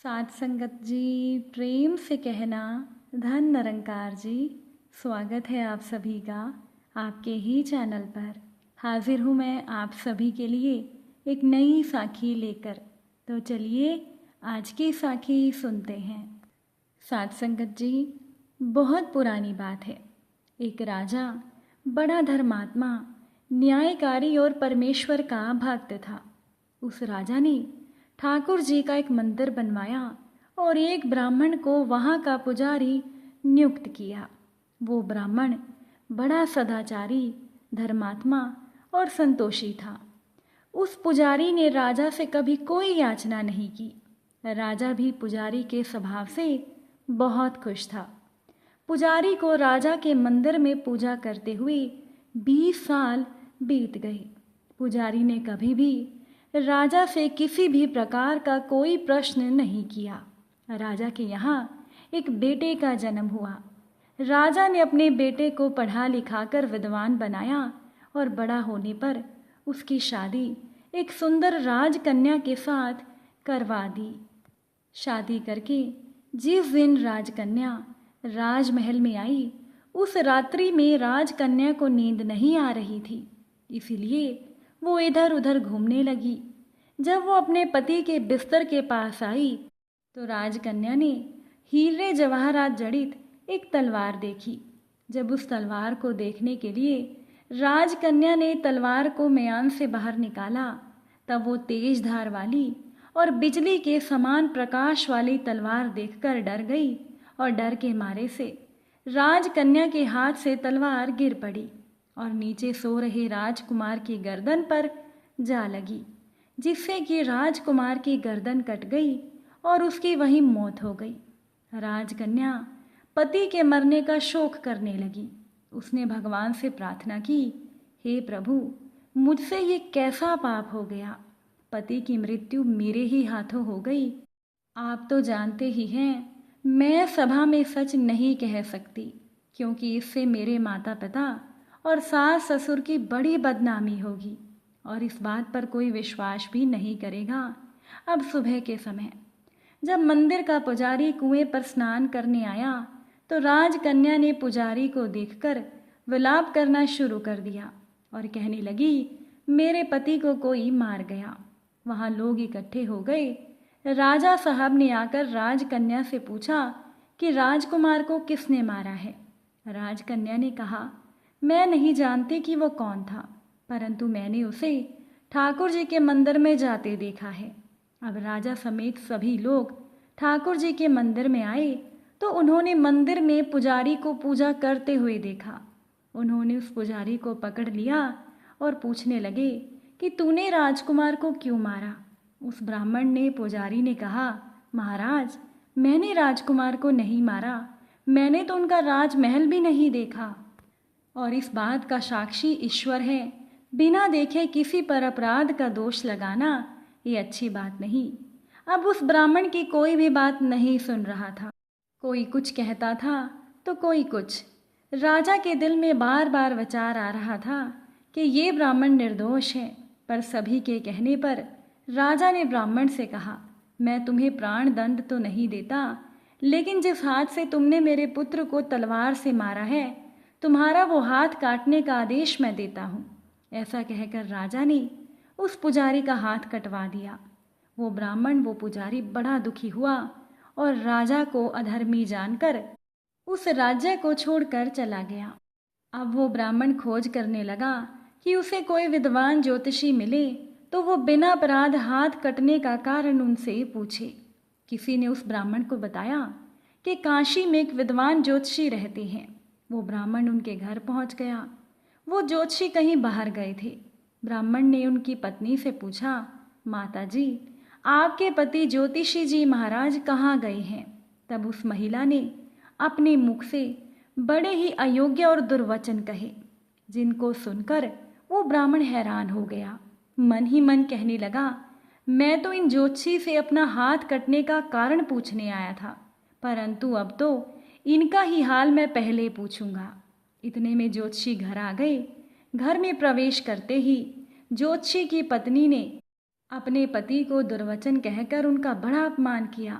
साध संगत जी, प्रेम से कहना धन निरंकार जी। स्वागत है आप सभी का आपके ही चैनल पर। हाजिर हूँ मैं आप सभी के लिए एक नई साखी लेकर। तो चलिए आज की साखी सुनते हैं। साध संगत जी, बहुत पुरानी बात है। एक राजा बड़ा धर्मात्मा, न्यायकारी और परमेश्वर का भक्त था। उस राजा ने ठाकुर जी का एक मंदिर बनवाया और एक ब्राह्मण को वहाँ का पुजारी नियुक्त किया। वो ब्राह्मण बड़ा सदाचारी, धर्मात्मा और संतोषी था। उस पुजारी ने राजा से कभी कोई याचना नहीं की। राजा भी पुजारी के स्वभाव से बहुत खुश था। पुजारी को राजा के मंदिर में पूजा करते हुए 20 साल बीत गए। पुजारी ने कभी भी राजा से किसी भी प्रकार का कोई प्रश्न नहीं किया। राजा के यहाँ एक बेटे का जन्म हुआ। राजा ने अपने बेटे को पढ़ा लिखा कर विद्वान बनाया और बड़ा होने पर उसकी शादी एक सुंदर राजकन्या के साथ करवा दी। शादी करके जिस दिन राजकन्या राजमहल में आई, उस रात्रि में राजकन्या को नींद नहीं आ रही थी, इसीलिए वो इधर उधर घूमने लगी। जब वो अपने पति के बिस्तर के पास आई तो राजकन्या ने हीरे जवाहरात जड़ित एक तलवार देखी। जब उस तलवार को देखने के लिए राजकन्या ने तलवार को म्यान से बाहर निकाला, तब वो तेज धार वाली और बिजली के समान प्रकाश वाली तलवार देखकर डर गई और डर के मारे से राजकन्या के हाथ से तलवार गिर पड़ी और नीचे सो रहे राजकुमार की गर्दन पर जा लगी, जिससे कि राजकुमार की गर्दन कट गई और उसकी वहीं मौत हो गई। राजकन्या पति के मरने का शोक करने लगी। उसने भगवान से प्रार्थना की, हे प्रभु, मुझसे ये कैसा पाप हो गया। पति की मृत्यु मेरे ही हाथों हो गई। आप तो जानते ही हैं, मैं सभा में सच नहीं कह सकती, क्योंकि इससे मेरे माता पिता और सास ससुर की बड़ी बदनामी होगी और इस बात पर कोई विश्वास भी नहीं करेगा। अब सुबह के समय जब मंदिर का पुजारी कुएं पर स्नान करने आया तो राजकन्या ने पुजारी को देखकर विलाप करना शुरू कर दिया और कहने लगी, मेरे पति को कोई मार गया। वहाँ लोग इकट्ठे हो गए। राजा साहब ने आकर राजकन्या से पूछा कि राजकुमार को किसने मारा है। राजकन्या ने कहा, मैं नहीं जानती कि वो कौन था, परंतु मैंने उसे ठाकुर जी के मंदिर में जाते देखा है। अब राजा समेत सभी लोग ठाकुर जी के मंदिर में आए तो उन्होंने मंदिर में पुजारी को पूजा करते हुए देखा। उन्होंने उस पुजारी को पकड़ लिया और पूछने लगे कि तूने राजकुमार को क्यों मारा। उस ब्राह्मण ने पुजारी ने कहा, महाराज, मैंने राजकुमार को नहीं मारा, मैंने तो उनका राजमहल भी नहीं देखा और इस बात का साक्षी ईश्वर है। बिना देखे किसी पर अपराध का दोष लगाना ये अच्छी बात नहीं। अब उस ब्राह्मण की कोई भी बात नहीं सुन रहा था। कोई कुछ कहता था तो कोई कुछ। राजा के दिल में बार बार विचार आ रहा था कि ये ब्राह्मण निर्दोष है, पर सभी के कहने पर राजा ने ब्राह्मण से कहा, मैं तुम्हें प्राण दंड तो नहीं देता, लेकिन जिस हाथ से तुमने मेरे पुत्र को तलवार से मारा है, तुम्हारा वो हाथ काटने का आदेश मैं देता हूँ। ऐसा कहकर राजा ने उस पुजारी का हाथ कटवा दिया। वो ब्राह्मण, वो पुजारी बड़ा दुखी हुआ और राजा को अधर्मी जानकर उस राज्य को छोड़कर चला गया। अब वो ब्राह्मण खोज करने लगा कि उसे कोई विद्वान ज्योतिषी मिले तो वो बिना अपराध हाथ कटने का कारण उनसे पूछे। किसी ने उस ब्राह्मण को बताया कि काशी में एक विद्वान ज्योतिषी रहते हैं। वो ब्राह्मण उनके घर पहुंच गया। वो ज्योतिषी कहीं बाहर गए थे। ब्राह्मण ने उनकी पत्नी से पूछा, माता जी, आपके पति ज्योतिषी जी महाराज कहाँ गए हैं। तब उस महिला ने अपने मुख से बड़े ही अयोग्य और दुर्वचन कहे, जिनको सुनकर वो ब्राह्मण हैरान हो गया। मन ही मन कहने लगा, मैं तो इन ज्योतिषी से अपना हाथ कटने का कारण पूछने आया था, परंतु अब तो इनका ही हाल मैं पहले पूछूंगा। इतने में ज्योतिषी घर आ गए। घर में प्रवेश करते ही ज्योतिषी की पत्नी ने अपने पति को दुर्वचन कहकर उनका बड़ा अपमान किया,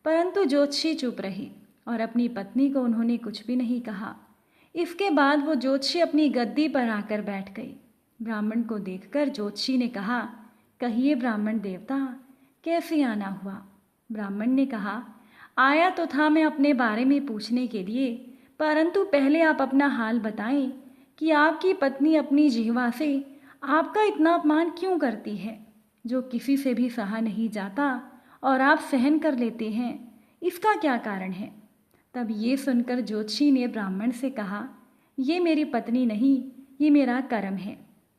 परंतु ज्योतिषी चुप रही और अपनी पत्नी को उन्होंने कुछ भी नहीं कहा। इसके बाद वो ज्योतिषी अपनी गद्दी पर आकर बैठ गई। ब्राह्मण को देखकर ज्योतिषी ने कहा, कहिए ब्राह्मण देवता, कैसे आना हुआ? ब्राह्मण ने कहा, आया तो था मैं अपने बारे में पूछने के लिए, परंतु पहले आप अपना हाल बताएं कि आपकी पत्नी अपनी जिह्वा से आपका इतना अपमान क्यों करती है, जो किसी से भी सहा नहीं जाता और आप सहन कर लेते हैं। इसका क्या कारण है? तब ये सुनकर ज्योतिषी ने ब्राह्मण से कहा, ये मेरी पत्नी नहीं, ये मेरा कर्म है।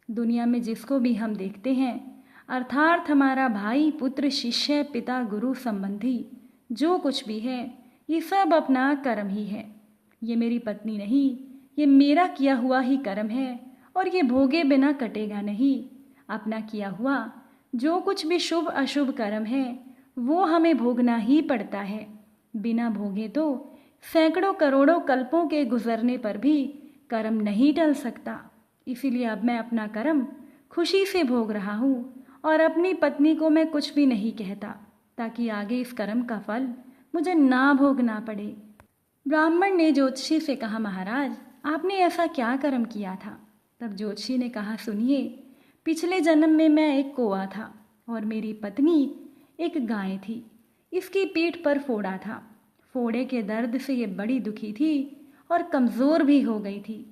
दुनिया में जिसको भी हम देखते हैं, अर्थात हमारा भाई, पुत्र, शिष्य, पिता, गुरु, संबंधी, जो कुछ भी है, ये सब अपना कर्म ही है। ये मेरी पत्नी नहीं, ये मेरा किया हुआ ही कर्म है और ये भोगे बिना कटेगा नहीं। अपना किया हुआ जो कुछ भी शुभ अशुभ कर्म है, वो हमें भोगना ही पड़ता है। बिना भोगे तो सैकड़ों करोड़ों कल्पों के गुजरने पर भी कर्म नहीं टल सकता। इसीलिए अब मैं अपना कर्म खुशी से भोग रहा हूँ और अपनी पत्नी को मैं कुछ भी नहीं कहता, ताकि आगे इस कर्म का फल मुझे ना भोगना पड़े। ब्राह्मण ने ज्योतिषी से कहा, महाराज, आपने ऐसा क्या कर्म किया था? तब ज्योतिषी ने कहा, सुनिए, पिछले जन्म में मैं एक कौवा था और मेरी पत्नी एक गाय थी। इसकी पीठ पर फोड़ा था। फोड़े के दर्द से ये बड़ी दुखी थी और कमज़ोर भी हो गई थी।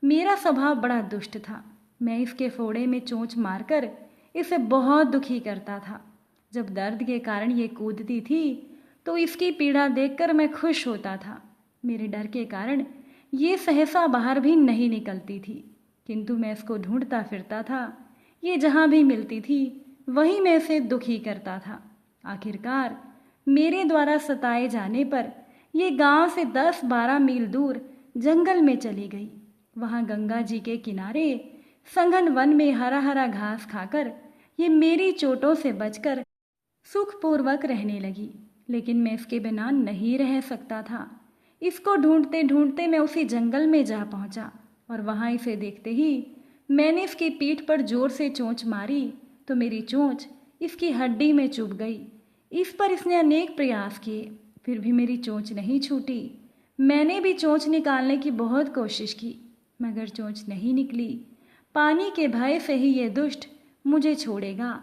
मेरा स्वभाव बड़ा दुष्ट था। मैं इसके फोड़े में चोंच मारकर इसे बहुत दुखी करता था। जब दर्द के कारण ये कूदती थी तो इसकी पीड़ा देखकर मैं खुश होता था। मेरे डर के कारण ये सहसा बाहर भी नहीं निकलती थी, किंतु मैं इसको ढूंढता फिरता था। ये जहाँ भी मिलती थी वहीं मैं इसे दुखी करता था। आखिरकार मेरे द्वारा सताए जाने पर ये गांव से 10-12 मील दूर जंगल में चली गई। वहाँ गंगा जी के किनारे संघन वन में हरा हरा घास खाकर ये मेरी चोटों से बचकर सुखपूर्वक रहने लगी। लेकिन मैं इसके बिना नहीं रह सकता था। इसको ढूंढते ढूंढते मैं उसी जंगल में जा पहुंचा और वहां इसे देखते ही मैंने इसकी पीठ पर जोर से चोंच मारी तो मेरी चोंच इसकी हड्डी में चुभ गई। इस पर इसने अनेक प्रयास किए, फिर भी मेरी चोंच नहीं छूटी। मैंने भी चोंच निकालने की बहुत कोशिश की, मगर चोंच नहीं निकली। पानी के भय से ही ये दुष्ट मुझे छोड़ेगा,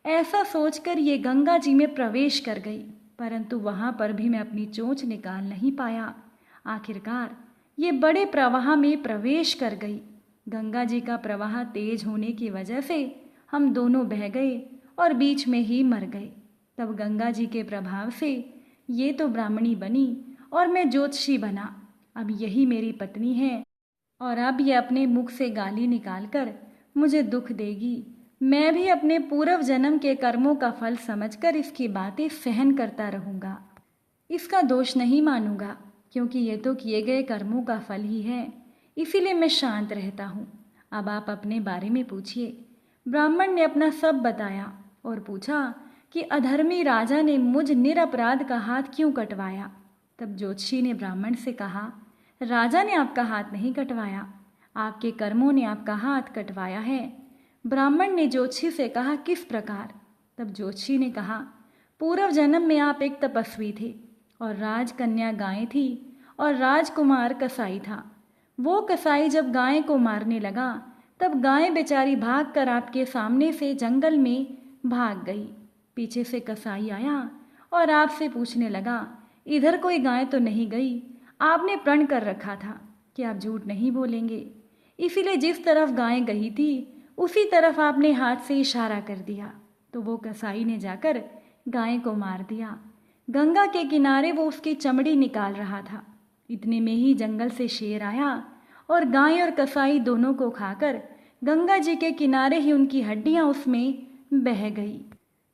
ऐसा सोचकर ये गंगा जी में प्रवेश कर गई, परंतु वहाँ पर भी मैं अपनी चोंच निकाल नहीं पाया। आखिरकार ये बड़े प्रवाह में प्रवेश कर गई। गंगा जी का प्रवाह तेज होने की वजह से हम दोनों बह गए और बीच में ही मर गए। तब गंगा जी के प्रभाव से ये तो ब्राह्मणी बनी और मैं ज्योतिषी बना। अब यही मेरी पत्नी है और अब ये अपने मुख से गाली निकालकर मुझे दुख देगी। मैं भी अपने पूर्व जन्म के कर्मों का फल समझकर इसकी बातें सहन करता रहूँगा। इसका दोष नहीं मानूंगा, क्योंकि ये तो किए गए कर्मों का फल ही है। इसीलिए मैं शांत रहता हूँ। अब आप अपने बारे में पूछिए। ब्राह्मण ने अपना सब बताया और पूछा कि अधर्मी राजा ने मुझ निरपराध का हाथ क्यों कटवाया। तब ज्योतिषी ने ब्राह्मण से कहा, राजा ने आपका हाथ नहीं कटवाया, आपके कर्मों ने आपका हाथ कटवाया है। ब्राह्मण ने ज्योतिषी से कहा, किस प्रकार? तब ज्योतिषी ने कहा, पूर्व जन्म में आप एक तपस्वी थे और राजकन्या गाय थी और राजकुमार कसाई था। वो कसाई जब गाय को मारने लगा तब गाय बेचारी भागकर आपके सामने से जंगल में भाग गई। पीछे से कसाई आया और आपसे पूछने लगा, इधर कोई गाय तो नहीं गई? आपने प्रण कर रखा था कि आप झूठ नहीं बोलेंगे, इसीलिए जिस तरफ गाय गई थी उसी तरफ आपने हाथ से इशारा कर दिया। तो वो कसाई ने जाकर गाय को मार दिया। गंगा के किनारे वो उसकी चमड़ी निकाल रहा था। इतने में ही जंगल से शेर आया और गाय और कसाई दोनों को खाकर गंगा जी के किनारे ही उनकी हड्डियां उसमें बह गई।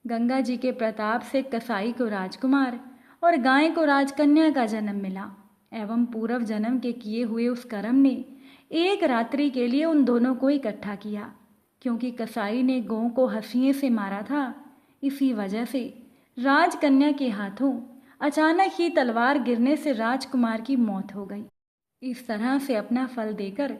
गंगा जी के प्रताप से कसाई को राजकुमार और गाय को राजकन्या का जन्म मिला एवं पूर्व जन्म के किए हुए उस कर्म ने एक रात्रि के लिए उन दोनों को इकट्ठा किया। क्योंकि कसाई ने गौ को हंसिए से मारा था, इसी वजह से राजकन्या के हाथों अचानक ही तलवार गिरने से राजकुमार की मौत हो गई। इस तरह से अपना फल देकर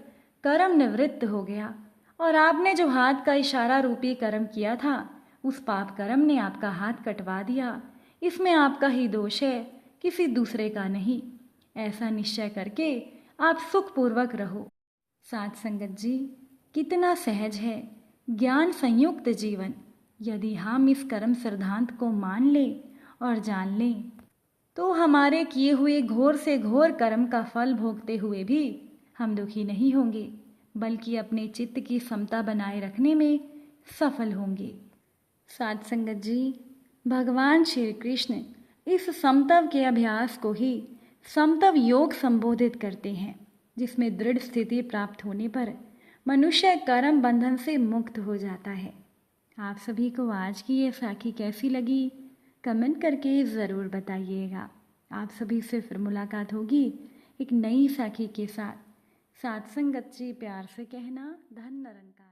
कर्म निवृत्त हो गया और आपने जो हाथ का इशारा रूपी कर्म किया था उस पाप कर्म ने आपका हाथ कटवा दिया, इसमें आपका ही दोष है, किसी दूसरे का नहीं। ऐसा निश्चय करके आप सुखपूर्वक रहो। साथ संगत जी, कितना सहज है ज्ञान संयुक्त जीवन। यदि हम इस कर्म सिद्धांत को मान लें और जान लें तो हमारे किए हुए घोर से घोर कर्म का फल भोगते हुए भी हम दुखी नहीं होंगे, बल्कि अपने चित्त की समता बनाए रखने में सफल होंगे। साथ संगत जी, भगवान श्री कृष्ण इस समतव के अभ्यास को ही समतव योग संबोधित करते हैं, जिसमें दृढ़ स्थिति प्राप्त होने पर मनुष्य कर्म बंधन से मुक्त हो जाता है। आप सभी को आज की ये साखी कैसी लगी, कमेंट करके ज़रूर बताइएगा। आप सभी से फिर मुलाकात होगी एक नई साखी के साथ। साथ संगत जी, प्यार से कहना, धन निरंकार।